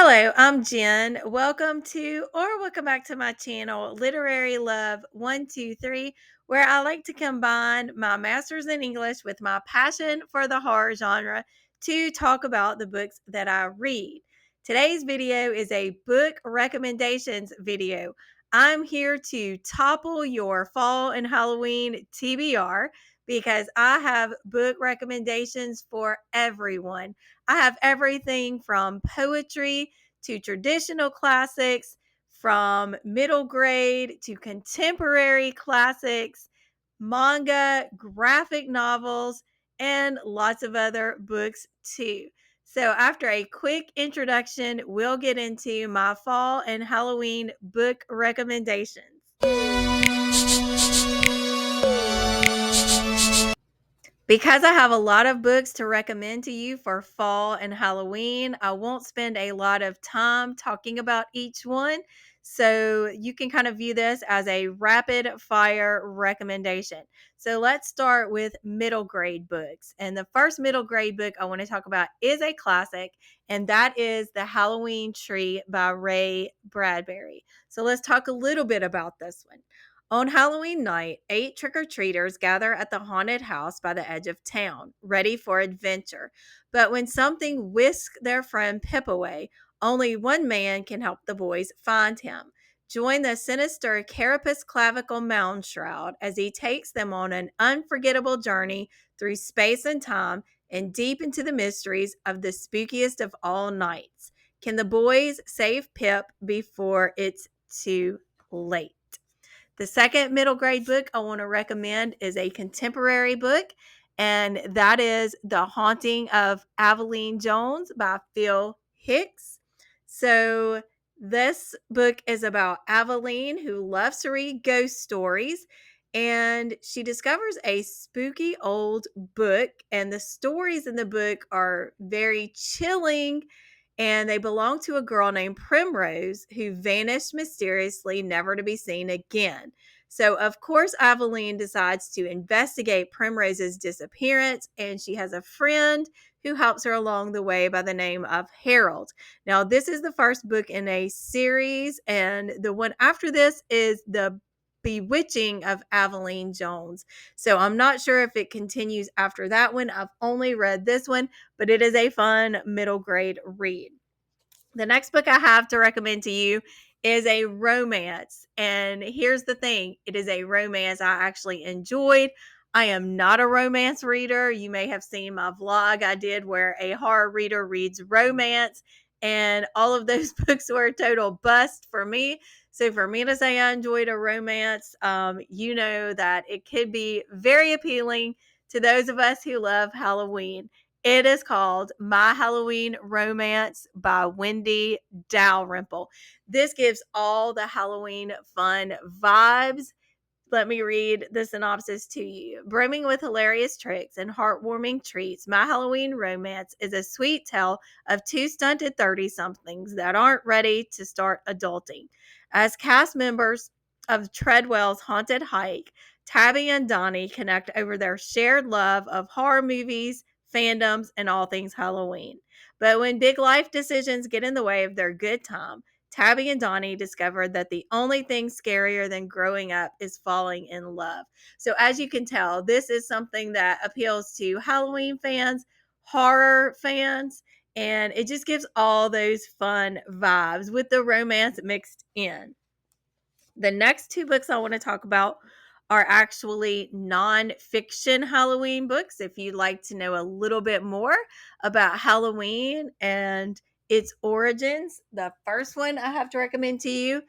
Hello, I'm Jen. Welcome back to my channel, Literary Love 123, where I like to combine my master's in English with my passion for the horror genre to talk about the books that I read. Today's video is a book recommendations video. I'm here to topple your fall and Halloween TBR because I have book recommendations for everyone. I have everything from poetry to traditional classics, from middle grade to contemporary classics, manga, graphic novels, and lots of other books too. So, after a quick introduction, we'll get into my fall and Halloween book recommendations. Because I have a lot of books to recommend to you for fall and Halloween, I won't spend a lot of time talking about each one. So you can kind of view this as a rapid fire recommendation. So let's start with middle grade books. And the first middle grade book I want to talk about is a classic, and that is The Halloween Tree by Ray Bradbury. So let's talk a little bit about this one. On Halloween night, 8 trick or treaters gather at the haunted house by the edge of town, ready for adventure. But when something whisks their friend Pip away, only one man can help the boys find him. Join the sinister Carapace Clavicle Mound Shroud as he takes them on an unforgettable journey through space and time and deep into the mysteries of the spookiest of all nights. Can the boys save Pip before it's too late? The second middle grade book I want to recommend is a contemporary book, and that is The Haunting of Aveline Jones by Phil Hicks. So, this book is about Aveline, who loves to read ghost stories, and she discovers a spooky old book, and the stories in the book are very chilling, and they belong to a girl named Primrose who vanished mysteriously, never to be seen again. So, of course, Aveline decides to investigate Primrose's disappearance, and she has a friend who helps her along the way by the name of Harold. Now, this is the first book in a series, and the one after this is The Bewitching of Aveline Jones. So, I'm not sure if it continues after that one. I've only read this one, but it is a fun middle grade read. The next book I have to recommend to you is a romance. And here's the thing, it is a romance I actually enjoyed. I am not a romance reader. You may have seen my vlog I did where a horror reader reads romance, and all of those books were a total bust for me. So for me to say I enjoyed a romance, you know that it could be very appealing to those of us who love Halloween. It is called My Halloween Romance by Wendy Dalrymple. This gives all the Halloween fun vibes. Let me read the synopsis to you. Brimming with hilarious tricks and heartwarming treats, My Halloween Romance is a sweet tale of two stunted 30 somethings that aren't ready to start adulting. As cast members of Treadwell's Haunted Hike, Tabby and Donnie connect over their shared love of horror movies, fandoms, and all things Halloween. But when big life decisions get in the way of their good time, Tabby and Donnie discovered that the only thing scarier than growing up is falling in love. So, as you can tell, this is something that appeals to Halloween fans, horror fans, and it just gives all those fun vibes with the romance mixed in. The next two books I want to talk about are actually nonfiction Halloween books. If you'd like to know a little bit more about Halloween and its origins, the first one I have to recommend to you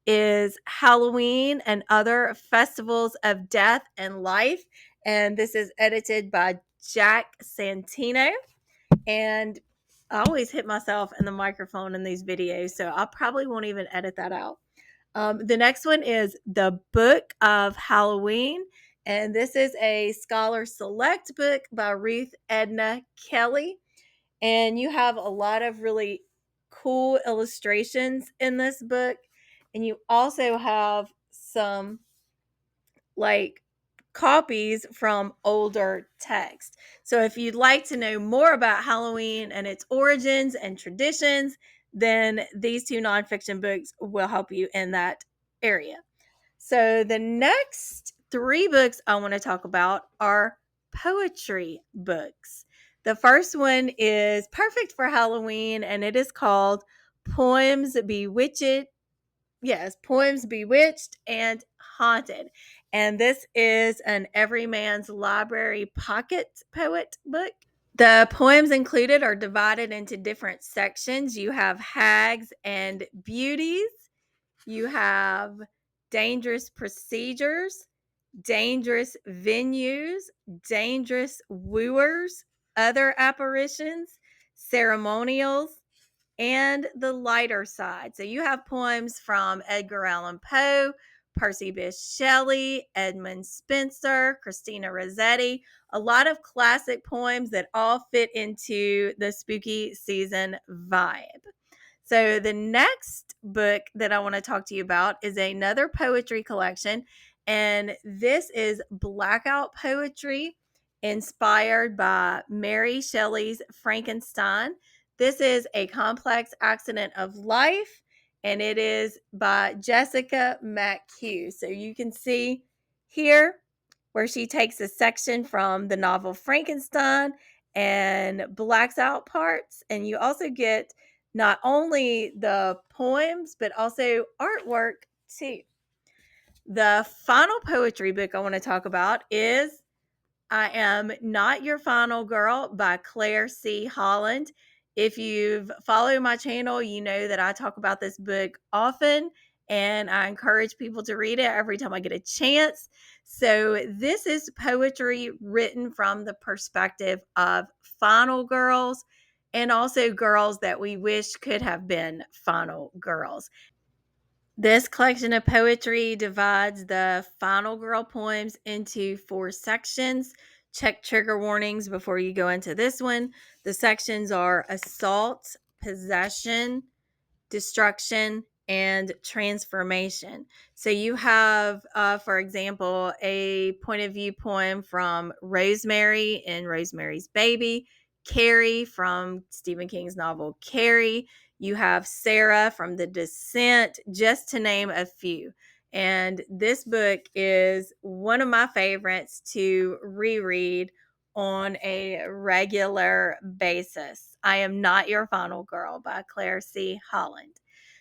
is Halloween and Other Festivals of Death and Life. And this is edited by Jack Santino. And I always hit myself in the microphone in these videos, so I probably won't even edit that out. The next one is The Book of Halloween, and this is a scholar select book by Ruth Edna Kelly. And you have a lot of really cool illustrations in this book, and you also have some like copies from older text. So if you'd like to know more about Halloween and its origins and traditions, then these two nonfiction books will help you in that area. So the next three books I want to talk about are poetry books. The first one is perfect for Halloween, and it is called Poems Bewitched. Yes, Poems Bewitched and Haunted. And this is an Everyman's Library pocket poet book. The poems included are divided into different sections. You have hags and beauties, you have dangerous procedures, dangerous venues, dangerous wooers, other apparitions, ceremonials, and the lighter side. So you have poems from Edgar Allan Poe, Percy Bysshe Shelley, Edmund Spenser, Christina Rossetti, a lot of classic poems that all fit into the spooky season vibe. So, the next book that I want to talk to you about is another poetry collection, and this is Blackout Poetry inspired by Mary Shelley's Frankenstein. This is a complex accident of life, and it is by Jessica McHugh. So, you can see here where she takes a section from the novel Frankenstein and blacks out parts, and you also get not only the poems, but also artwork too. The final poetry book I want to talk about is I Am Not Your Final Girl by Claire C. Holland. If you've followed my channel, you know that I talk about this book often and I encourage people to read it every time I get a chance. So, this is poetry written from the perspective of final girls and also girls that we wish could have been final girls. This collection of poetry divides the Final Girl poems into four sections. Check trigger warnings before you go into this one. The sections are assault, possession, destruction, and transformation. So you have, for example, a point of view poem from Rosemary in Rosemary's Baby, Carrie from Stephen King's novel Carrie. You have Sarah from The Descent, just to name a few. And this book is one of my favorites to reread on a regular basis. I Am Not Your Final Girl by Claire C. Holland.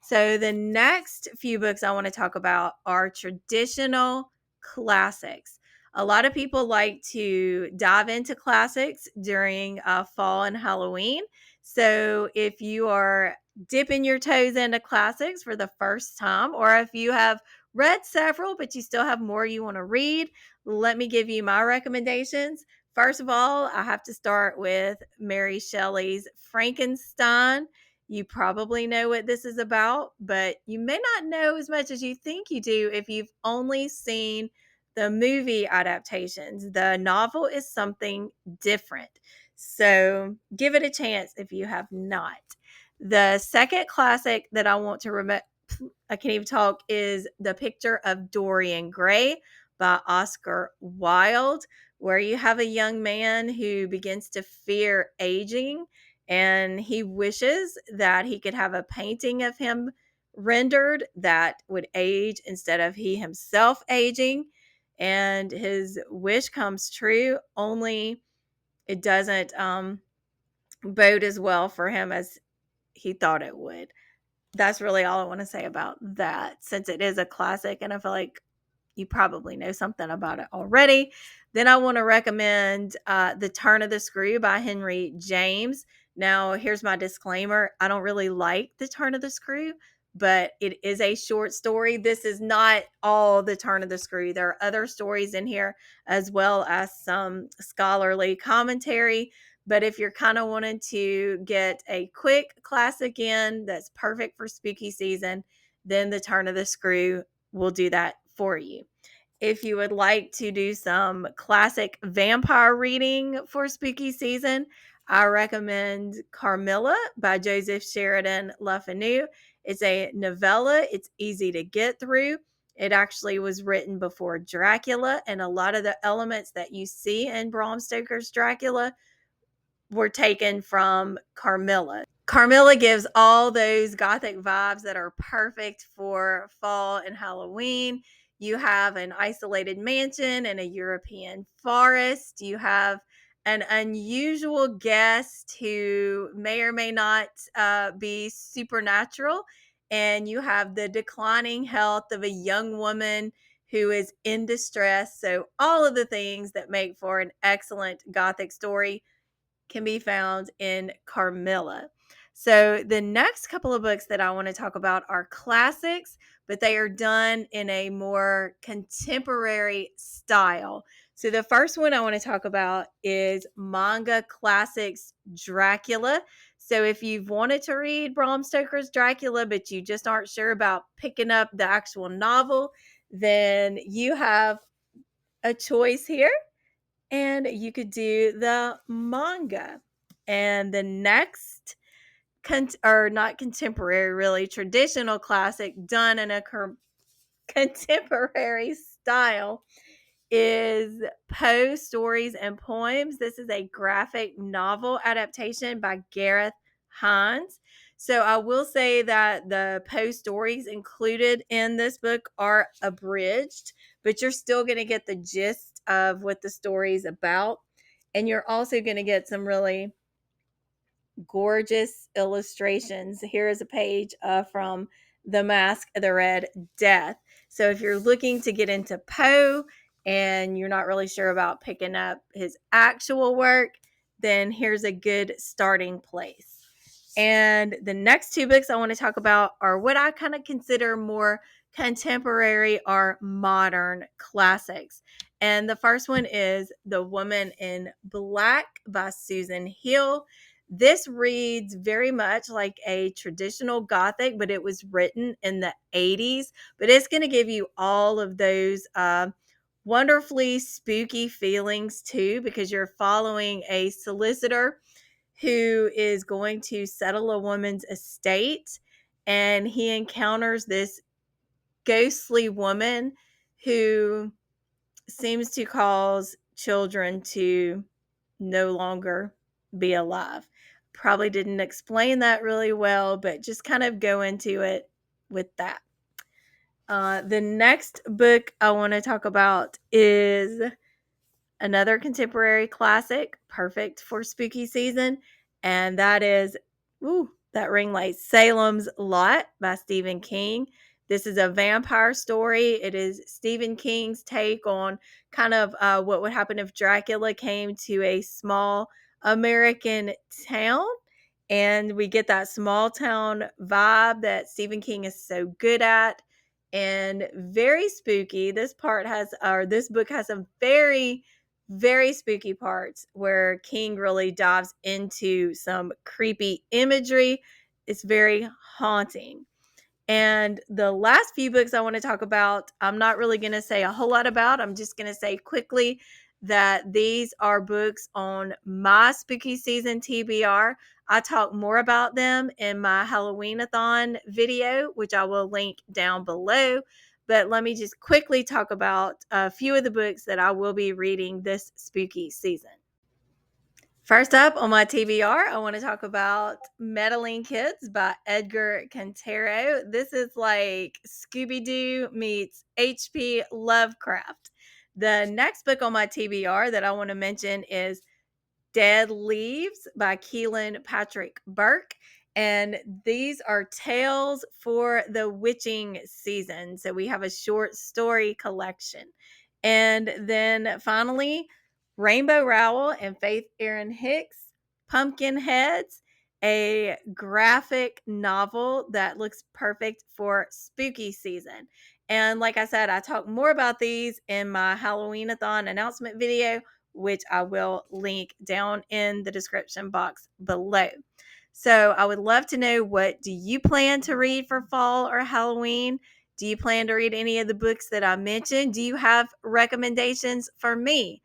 So, the next few books I want to talk about are traditional classics. A lot of people like to dive into classics during fall and Halloween. So, if you are dipping your toes into classics for the first time, or if you have read several but you still have more you want to read, let me give you my recommendations. First of all, I have to start with Mary Shelley's Frankenstein. You probably know what this is about, but you may not know as much as you think you do if you've only seen the movie adaptations. The novel is something different. So give it a chance if you have not. The second classic that I want to remember, I can't even talk, is The Picture of Dorian Gray by Oscar Wilde, where you have a young man who begins to fear aging and he wishes that he could have a painting of him rendered that would age instead of he himself aging. And his wish comes true, only it doesn't bode as well for him as he thought it would. That's really all I want to say about that, since it is a classic and I feel like you probably know something about it already. Then I want to recommend The Turn of the Screw by Henry James. Now, here's my disclaimer. I don't really like The Turn of the Screw, but it is a short story. This is not all The Turn of the Screw. There are other stories in here as well as some scholarly commentary. But if you're kind of wanting to get a quick classic in that's perfect for spooky season, then The Turn of the Screw will do that for you. If you would like to do some classic vampire reading for spooky season, I recommend Carmilla by Joseph Sheridan Le Fanu. It's a novella, it's easy to get through. It actually was written before Dracula, and a lot of the elements that you see in Bram Stoker's Dracula were taken from Carmilla. Carmilla gives all those gothic vibes that are perfect for fall and Halloween. You have an isolated mansion in a European forest. You have an unusual guest who may or may not be supernatural. And you have the declining health of a young woman who is in distress. So, all of the things that make for an excellent gothic story can be found in Carmilla. So, the next couple of books that I want to talk about are classics, but they are done in a more contemporary style. So, the first one I want to talk about is Manga Classics Dracula. So, if you've wanted to read Bram Stoker's Dracula, but you just aren't sure about picking up the actual novel, then you have a choice here and you could do the manga. And the next, or not contemporary, really traditional classic done in a contemporary style is Poe Stories and Poems. This is a graphic novel adaptation by Gareth Hines. So I will say that the Poe stories included in this book are abridged, but you're still going to get the gist of what the story is about. And you're also going to get some really gorgeous illustrations. Here is a page from The Mask of the Red Death. So if you're looking to get into Poe and you're not really sure about picking up his actual work, then here's a good starting place. And the next two books I want to talk about are what I kind of consider more contemporary or modern classics. And the first one is The Woman in Black by Susan Hill. This reads very much like a traditional Gothic, but it was written in the 80s. But it's going to give you all of those wonderfully spooky feelings too, because you're following a solicitor who is going to settle a woman's estate. And he encounters this ghostly woman who seems to cause children to no longer be alive. Probably didn't explain that really well, but just kind of go into it with that. The next book I want to talk about is another contemporary classic, perfect for spooky season, and that is, that ring light, Salem's Lot by Stephen King. This is a vampire story. It is Stephen King's take on kind of what would happen if Dracula came to a small American town. And we get that small town vibe that Stephen King is so good at, and very spooky. This book has some very, very spooky parts where King really dives into some creepy imagery. It's very haunting. And the last few books I want to talk about, I'm not really going to say a whole lot about. I'm just going to say quickly that these are books on my spooky season TBR. I talk more about them in my Halloweenathon video, which I will link down below. But let me just quickly talk about a few of the books that I will be reading this spooky season. First up on my TBR, I want to talk about Meddling Kids by Edgar Cantero. This is like Scooby-Doo meets H.P. Lovecraft. The next book on my TBR that I want to mention is Dead Leaves by Keelan Patrick Burke. And these are tales for the witching season. So we have a short story collection. And then finally, Rainbow Rowell and Faith Erin Hicks, Pumpkin Heads, a graphic novel that looks perfect for spooky season. And like I said, I talk more about these in my Halloweenathon announcement video, which I will link down in the description box below. So I would love to know, what do you plan to read for fall or Halloween? Do you plan to read any of the books that I mentioned? Do you have recommendations for me?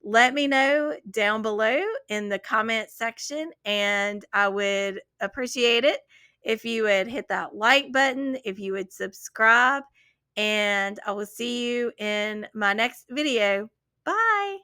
Let me know down below in the comment section, and I would appreciate it if you would hit that like button, if you would subscribe, and I will see you in my next video. Bye.